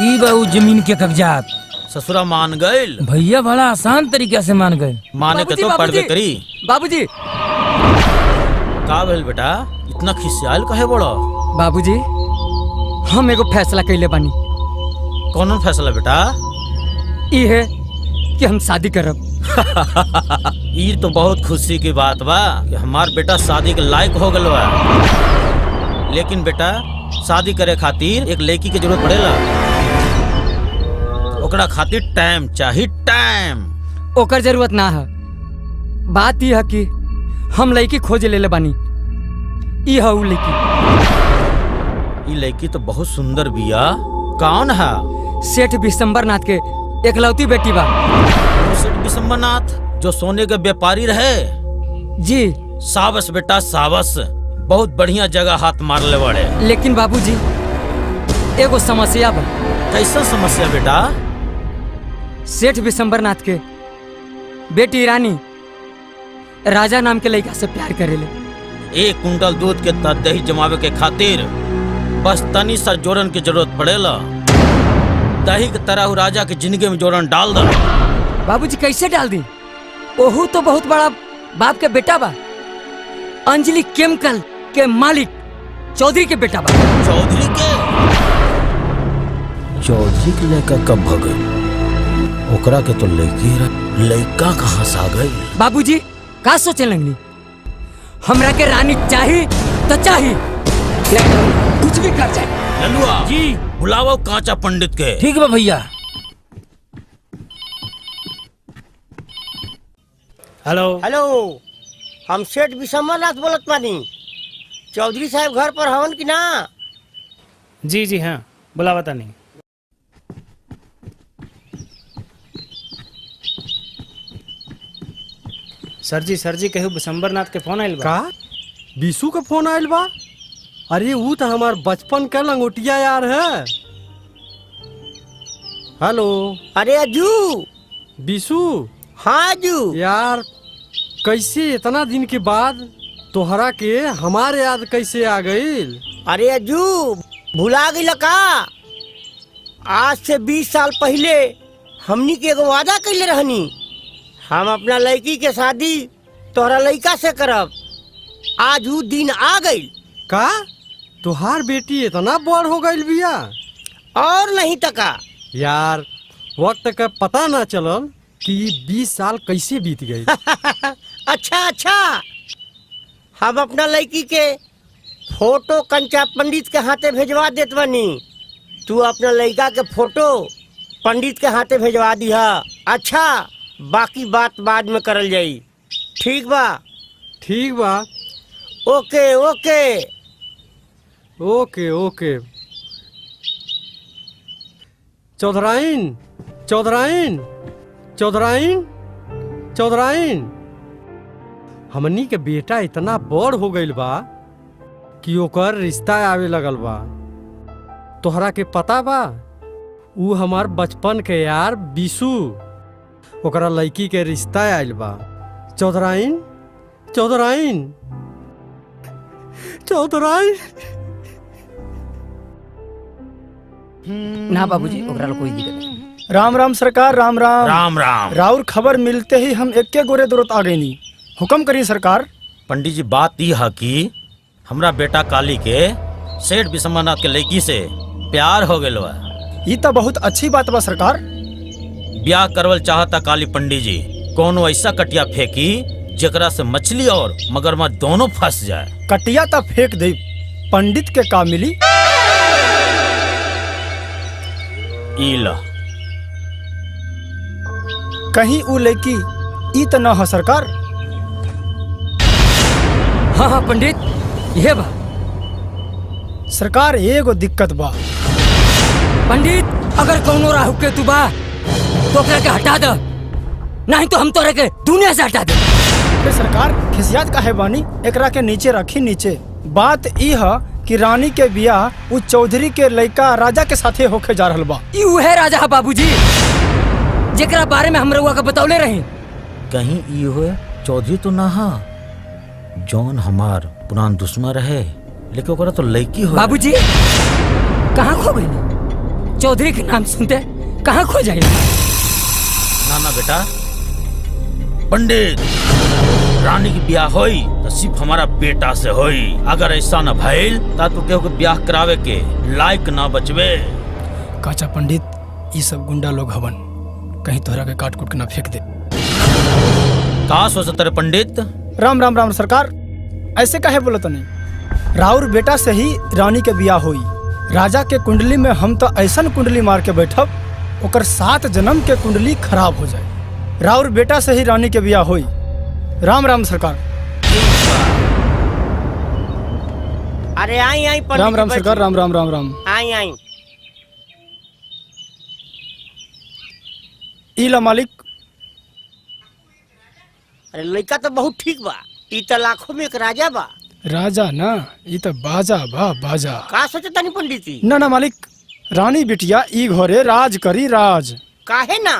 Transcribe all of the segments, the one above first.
ई बाबू जमीन के कागजात। ससुरा मान गए भैया, बड़ा आसान तरीके से मान गए। माने के तो पर्दे करी। बाबूजी का भेल बेटा, इतना खिसियाल कहे बड़ो? बाबूजी हम एगो फैसला कैले बानी। कौन फैसला बेटा? ई है कि हम शादी करब। ये तो बहुत खुशी की बात बा कि हमार बेटा शादी के लायक हो गल बा। लेकिन बेटा शादी करे खातिर एक लड़की के जरूरत पड़ेला। ओकरा खातिर टाइम चाहिए, टाइम। ओकर जरूरत ना है। बात यह है कि हम लड़की खोज ले बानी। ई है उ लड़की। ये लड़की तो बहुत सुंदर बिया। कौन है? सेठ विशंबरनाथ के एकलौती बेटी बा। सेठ विशंबरनाथ जो सोने के व्यापारी रहे? जी। साबस बेटा साबस, बहुत बढ़िया जगह हाथ मार ले बड़े। लेकिन बाबूजी एगो समस्या बा। कैसा समस्या बेटा? सेठ विशंबरनाथ के बेटी रानी राजा नाम के लड़का से प्यार करेले। 1 कुंटल दूध के तक दही जमावे के खातिर बस तनी सा जोरन की जरूरत पड़ेला। दही की तरह राजा के जिंदगी में जोरन डाल दो। बाबूजी कैसे डाल दी? ओहू तो बहुत बड़ा बाप के बेटा बा। अंजलि केमिकल के मालिक चौधरी के बेटा बा। चौधरी के लड़का कब भगे? ओकरा के तो लड़का कहाँ से आ गई? बाबूजी का सोचे लगनी? हमरा के रानी चाहिए तो चाहिए, कुछ भी कर जाए। लल्लुआ जी बुलाओ कांचा पंडित के। ठीक बा भैया। हेलो हेलो, हम सेठ विशंबरनाथ बोलत बानी। चौधरी साहब घर पर हवन कि ना? जी जी हाँ, बुलावा तानी। सर जी कहू विशंबरनाथ के फोन आयल बा का? बीसू का फोन आयल बा? अरे वो तो हमार बचपन का लंगोटिया यार है। हेलो। अरे अजू। बीसू। हाँ अजू। यार कैसे इतना दिन के बाद तोहरा के हमारे याद कैसे आ गई? अरे अजू भुला गई का? आज से 20 साल पहले हमनी के एगो वादा कैले रहनी। हम अपना लड़की के शादी तोहरा लड़का से करब। आज वो दिन आ गई। का तुहार बेटी इतना बड़ हो गई बिया? और नहीं तका यार वक्त का पता ना चलल कि 20 साल कैसे बीत गई। अच्छा, हम अपना लड़की के फोटो कंचा पंडित के हाथे भेजवा देत बानी। तू अपना लड़का के फोटो पंडित के हाथे भेजवा दिहा। अच्छा, बाकी बात बाद में करल जाई। ठीक बा? ठीक बा। ओके ओके ओके ओके। चौधराइन चौधराइन चौधराइन चौधराइन, हमनी के बेटा इतना बड़ हो गइल बा कि ओकर रिश्ता आवे लगल बा। तोहरा के पता बा? ऊ हमार बचपन के यार बीसू, ओकरा लड़की के रिश्ता आयल बा। चौधराइन चौधराइन चौधराइन। ना बाबूजी ओकरा कोई दिक्कत नहीं। राम राम सरकार, राम राम। राम राम। राउर खबर मिलते ही हम एक्के गोरे तुरंत आ गई नी। हुक्म करिए सरकार। पंडित जी बात यह है कि हमरा बेटा काली के सेठ विशंबरनाथ के लड़की से प्यार हो गया बा। ये तो बहुत अच्छी बात बा सरकार। ब्याह करवल चाहता काली पंडित जी। कोनो ऐसा कटिया फेंकी जेकरा से मछली और मगरमच्छ दोनों फंस जाए। कटिया तो फेंक दे, पंडित के का मिली? इला कहीं उ लड़की ई तो न हो सरकार? हाँ पंडित, ये बा सरकार। एगो दिक्कत बा पंडित। अगर कौनो राहु के तू बा तो ओकरा के हटा दे, नहीं तो हम तोरे के दुनिया से हटा दे। सरकार खिसियात काहे बानी? एकरा के नीचे रखी। नीचे बात ई है कि रानी के बियाह उस चौधरी के लड़का राजा के साथे होके जा रहल बा। ई उहे राजा है बाबूजी जेकरा बारे में हम रउआ के बतौले रही। कहीं ई हुए चौधरी तो ना हा जौन हमार पुरान दुश्मन रहे, लेकिन ओकरा तो लड़की हो। बाबूजी कहाँ खो गई? चौधरी के नाम सुनते कहाँ खो जाए? ना ना बेटा, पंडित रानी की ब्याह होई तो सिर्फ हमारा बेटा से होई। अगर ऐसा न भइल ता तू केहू के ब्याह करावे के लायक ना बचवे। काचा पंडित, ये सब गुंडा लोग हवन, कहीं तोहरा के काट कूट के ना फेंक दे। का सोचत रे पंडित? राम राम राम सरकार, ऐसे काहे बोलो तनी? राउर बेटा से ही रानी के बियाह हुई। राजा के कुंडली में हम तो ऐसा कुंडली मार के बैठब ओकर 7 जन्म के कुंडली खराब हो जाए। राउर बेटा से ही रानी के बियाह हुई। राम राम सरकार। अरे आई आई पंडित राम राम जी, सरकार। बैठिए। राम राम राम राम। आई आई। इला मालिक। अरे लड़का तो बहुत ठीक बा, ई तो लाखों में एक राजा बा। राजा ना, ये तो बाजा बा बाजा। का सोचता नहीं पंडित जी? ना ना मालिक, रानी बिटिया ई घरे राज करी राज। काहे ना,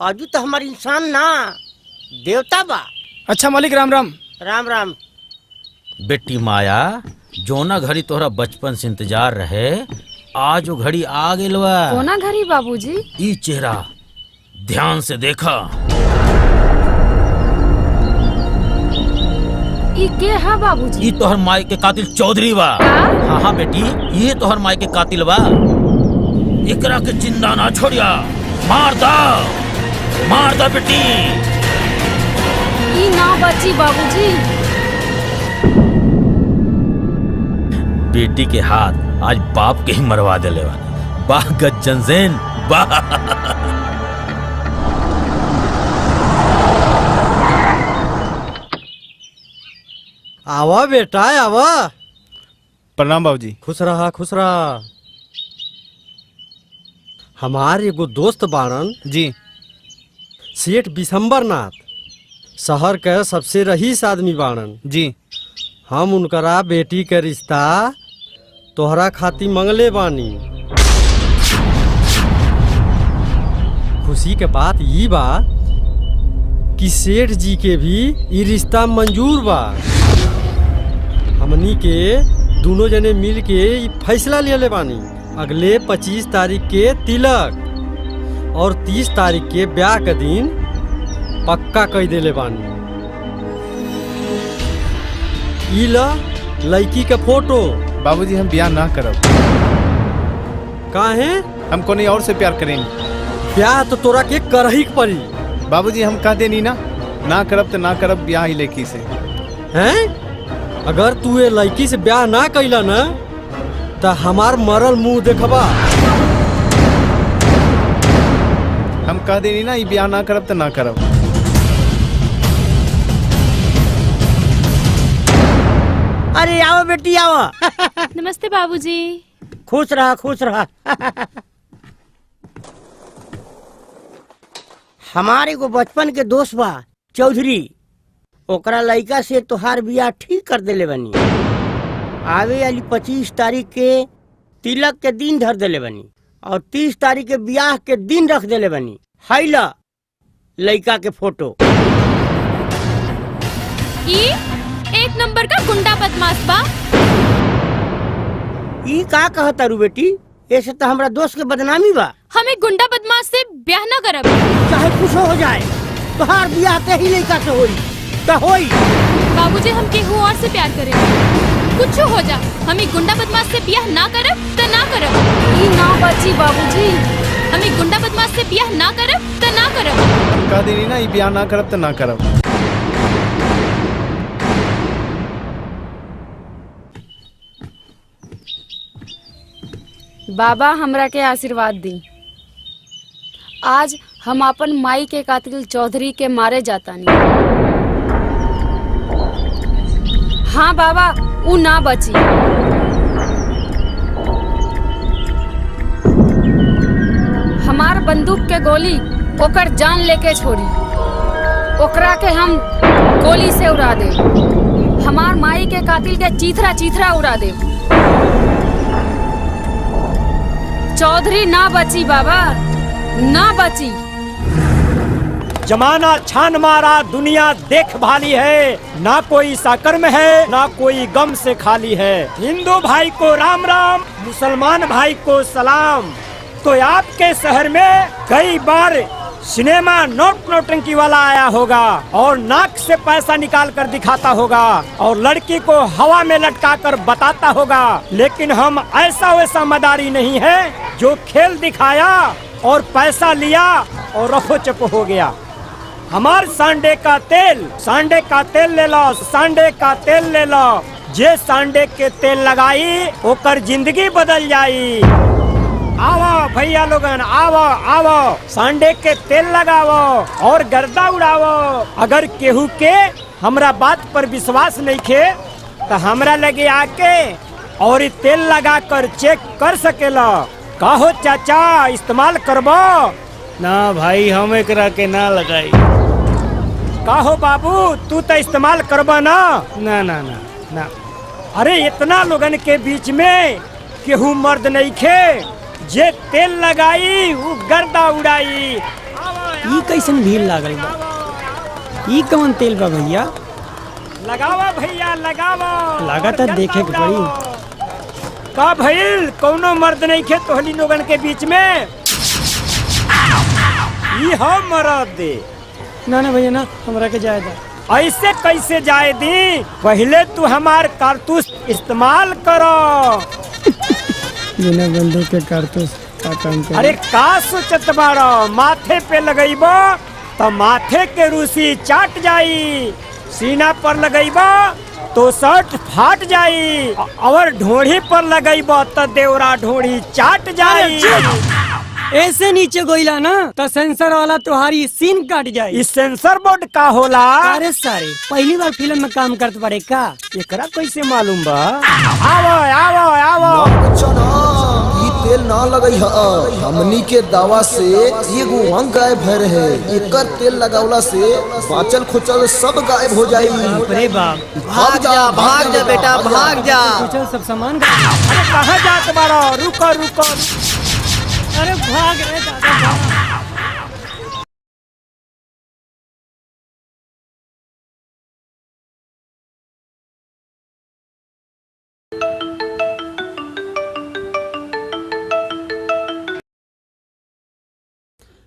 अजू तो हमार इंसान ना देवता बा। अच्छा मालिक, राम राम। राम राम। बेटी माया, जोना घड़ी तोहरा बचपन से इंतजार रहे, आज वो घड़ी आ गेल बा। कोना घड़ी बाबूजी? ई चेहरा ध्यान से देखा। ई के है बाबूजी? ई तोहर माई के कातिल चौधरी बा। हाँ हाँ बेटी, ये तोहर माई के कातिल बा। एकरा के जिंदा ना छोड़िया, मार दा बेटी। ई ना बची बाबूजी। बेटी के हाथ आज बाप के ही मरवा देले वाले। वाह गज्जन ज़ैन, वाह। आवा बेटा आवा। प्रणाम बाबूजी। खुश रहा खुश रहा। हमार एगो दोस्त बाड़न जी। सेठ बिशंबर नाथ, शहर के सबसे रईस आदमी बाड़न जी। हम उनकरा बेटी के रिश्ता तोहरा खातिर मंगले बानी। खुशी के बात ई बा कि सेठ जी के भी ई रिश्ता मंजूर बा। हमनी के दोनों जने मिल के ई फैसला ले बानी। अगले 25 तारीख के तिलक और 30 तारीख के ब्याह के दिन पक्का कह देले बानी। ई ला लड़की के फोटो। बाबूजी हम ब्याह ना करब। काहे? हम कोई और से प्यार करेंगे। ब्याह तो तोरा के करही के पड़ी। बाबूजी हम कह देनी ना करब तो ना करब ब्याह ही लड़की से। हैं? अगर तू ये लड़की से ब्याह ना कैला ना तो हमार मरल मुंह देखबा। हम कह देनी ना, ये ब्याह ना करब तो ना करब। अरे आओ बेटी आओ। नमस्ते बाबूजी। खुश रहा खुश रहा। हमारे को बचपन के दोस्त बा चौधरी, ओकरा लड़का से तोहार बियाह ठीक कर देले बनी। आवे वाली 25 तारीख के तिलक के दिन धर देले बनी और 30 तारीख के ब्याह के दिन रख देले बनी। हाइला लड़का के फोटो। ई एक नंबर का गुंडा बदमाश बा। ई का कहता रू बेटी? ऐसे तो हमरा दोस्त के बदनामी बा। हमें गुंडा बदमाश से ब्याह न करब। चाहे कुछ हो जाए, तोहार बियाह ते ही लड़का से होई तो होई। बाबूजी हम केहू और से प्यार करें। कुछ हो जा, हमें गुंडा बदमाश से ब्याह ना करब तो ना करब। ई ना बची बाबूजी। हमें गुंडा बदमाश से ब्याह ना करब तो ना करब। हम कह देनी ना, ये ब्याह ना करब तो ना करब। बाबा हमरा के आशीर्वाद दी। आज हम अपन माई के कातिल चौधरी के मारे जातानी। हाँ बाबा, ऊ ना बची। हमार बंदूक के गोली ओकर जान लेके छोड़ी। ओकरा के हम गोली से उड़ा दे। हमार माई के कातिल के चीथरा चीथरा उड़ा दे। चौधरी ना बची बाबा, ना बची। जमाना छान मारा, दुनिया देख भाली है। ना कोई साकर्म है, ना कोई गम से खाली है। हिंदू भाई को राम राम, मुसलमान भाई को सलाम। तो आपके शहर में कई बार सिनेमा नौटंकी वाला आया होगा और नाक से पैसा निकाल कर दिखाता होगा और लड़की को हवा में लटका कर बताता होगा, लेकिन हम ऐसा वैसा मदारी नहीं है जो खेल दिखाया और पैसा लिया और रफो चपो हो गया। हमार सांडे का तेल ले लो, सांडे का तेल ले लो। जे सांडे के तेल लगाई ओकर जिंदगी बदल जाई। आवो भैया लोगन, आवो सांडे के तेल लगावो और गर्दा उड़ावो। अगर केहू के हमरा बात पर विश्वास नहीं खे तो हमरा लगे आके और ये तेल लगा कर चेक कर सकेला। कहो चाचा इस्तेमाल करबो? ना भाई हम एकरा के ना लगाई। कहो बाबू तू तो इस्तेमाल करबो ना? ना ना ना ना। अरे इतना लोगन के बीच में केहू मर्द नहीं खे जे तेल लगाई वो गर्दा उड़ाई। ई कैसन भीड़ लागल बा? ई कौन तेल बा भैया? लगावा भैया लगावा। लगातार देखे के पड़ी। का भइल कौनो मर्द नहीं खे तोहली लोगन के बीच में? ई हम मरद दे। ना ना भैया ना, हमरा के जाए दा। ऐसे कैसे जाए दी? पहले तू हमार कारतूस इस्तेमाल करो। बिना बंदूक के कारतूस का काम करे? अरे का सोचत बाड़ो? माथे पे लगैबो तो माथे के रूसी चाट जाई, सीना पर लगैबो तो शर्ट फाट जाई और ढोड़ी पर लगैबो तो देवरा ढोड़ी चाट जाई। ऐसे नीचे गोइला ना तो सेंसर वाला तुम्हारी सीन काट जाए। इस सेंसर बोर्ड का होला? अरे सारे पहली बार फिल्म में काम करते पड़े का? एकरा कैसे मालूम बा? आवो तेल ना लगई है। हमनी के दावा से एगो अंग गायब भय रहे। एकर तेल लगावला से बाचल खुचल सब गायब हो जाई। अरे बाप, भाग जा बेटा भाग जा। कुछ सब सामान अरे कहाँ जात बाड़ो? रुको। अरे भाग रे दादा।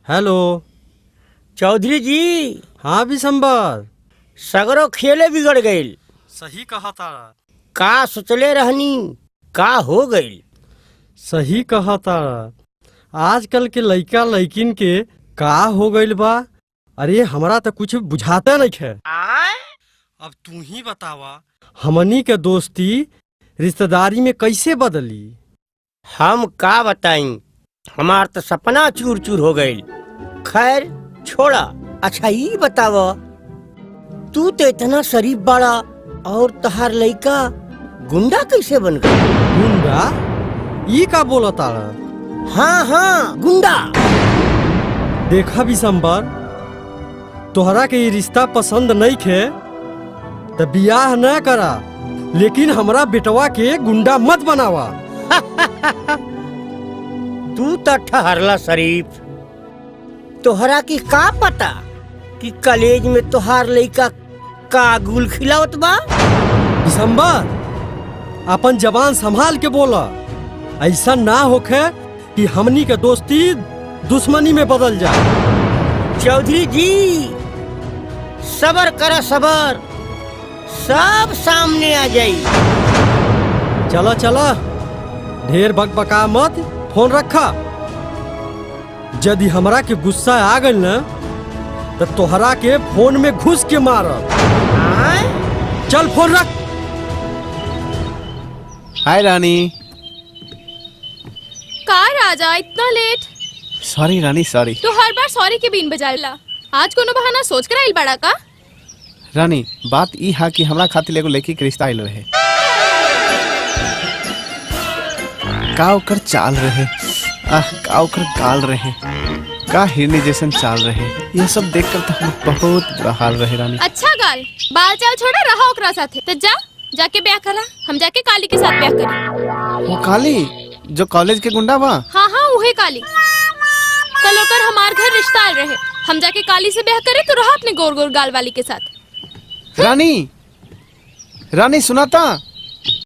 हेलो चौधरी जी। हाँ बिशंबर, सगरो खेले बिगड़ गईल। सही कहा तारा। का सोचले रहनी का हो गईल? सही कहा तारा। आजकल के लइका लइकिन के का हो गईल बा? अरे हमरा तो कुछ बुझाता नहीं है। अब तू ही बतावा, हमनी के दोस्ती रिश्तेदारी में कैसे बदली? हम का बताई, हमार तो सपना चूर चूर हो गईल। खैर छोड़ा। अच्छा ये बतावा, तू तो इतना शरीफ बड़ा और तहार लइका गुंडा कैसे बन गया? गुंडा? ये का बोला तारा? हाँ गुंडा। देखा बिशंबर, तोहरा के ये रिश्ता पसंद नहीं खे तो बियाह न करा, लेकिन हमरा बेटवा के गुंडा मत बनावा। तू तो ठहरला शरीफ। तोहरा की का पता कि कॉलेज में तोहार लइका का गुल खिलावत बा? बिशंबर, अपन जबान संभाल के बोला। ऐसा ना होखे कि हमनी के दोस्ती दुश्मनी में बदल जाए। चौधरी जी सबर करा सबर, सब सामने आ जाई। चला ढेर बकबका मत, फोन रखा। यदि हमरा के गुस्सा आ गई न तो तोहरा के फोन में घुस के मारब। चल फोन रख। हाय रानी। का राजा इतना लेट? सॉरी रानी सॉरी। तो हर बार सॉरी के बीन बजाला, आज कोनो बहाना सोच कर आइल बड़ा का? रानी बात ई हा कि हमरा खातिर एगो लड़की के रिश्ता आइल रहे। का ओकर चाल रहे, का ओकर गाल रहे, का हिरनी जैसन चाल रहे, ये सब देखकर तो हम बहुत बुरा हाल रहे रानी। अच्छा गाल बाल चाल छोड़ा रहा ओकरा साथे। तो जाके ब्याह करा, हम जाके काली के साथ ब्याह करें। वो काली जो कॉलेज के गुंडा बा? हाँ वही काली। कल ओकर हमार घर रिश्ता आल रहे, हम जाके काली से ब्याह करे तो रहा अपने गोर गोर गाल वाली के साथ। रानी सुना था